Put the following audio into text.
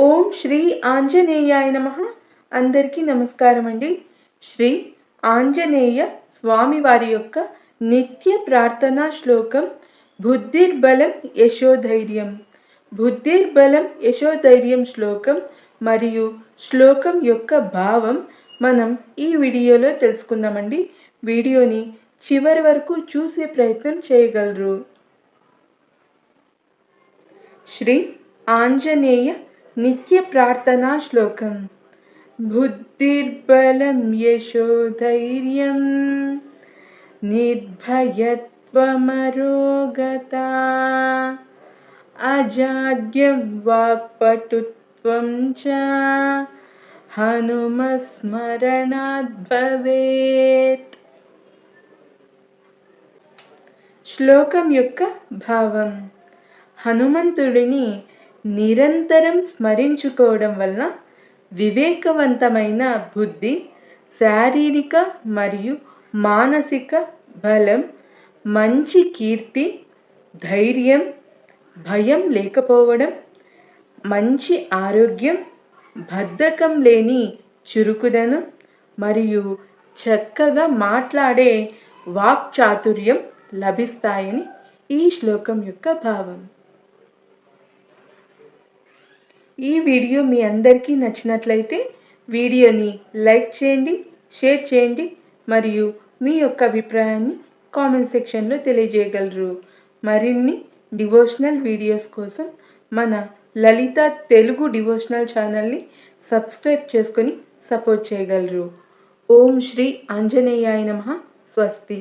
ఓం శ్రీ ఆంజనేయాయ నమః. అందరికీ నమస్కారం అండి. శ్రీ ఆంజనేయ స్వామివారి యొక్క నిత్య ప్రార్థనా శ్లోకం బుద్ధిర్బలం యశోధైర్యం. బుద్ధిర్బలం యశోధైర్యం శ్లోకం మరియు శ్లోకం యొక్క భావం మనం ఈ వీడియోలో తెలుసుకుందామండి. వీడియోని చివరి వరకు చూసే ప్రయత్నం చేయగలరు. శ్రీ ఆంజనేయ నిత్య ప్రార్థనా శ్లోకం. బుద్ధిర్బలం యశోధైర్యం నిర్భయత్వమరోగత అజాడ్యం వాక్పటుత్వం చ హనుమస్మరణాత్ భవేత్. శ్లోకం యొక్క భావం: హనుమంతుడిని నిరంతరం స్మరించుకోవడం వలన వివేకవంతమైన బుద్ధి, శారీరక మరియు మానసిక బలం, మంచి కీర్తి, ధైర్యం, భయం లేకపోవడం, మంచి ఆరోగ్యం, బద్ధకం లేని చురుకుదనం మరియు చక్కగా మాట్లాడే వాక్చాతుర్యం లభిస్తాయని ఈ శ్లోకం యొక్క భావం. ఈ వీడియో మీ అందరికీ నచ్చినట్లయితే వీడియోని లైక్ చేయండి, షేర్ చేయండి మరియు మీ యొక్క అభిప్రాయాన్ని కామెంట్ సెక్షన్లో తెలియజేయగలరు. మరిన్ని డివోషనల్ వీడియోస్ కోసం మన లలిత తెలుగు డివోషనల్ ఛానల్ని సబ్స్క్రైబ్ చేసుకొని సపోర్ట్ చేయగలరు. ఓం శ్రీ ఆంజనేయాయ నమః. స్వస్తి.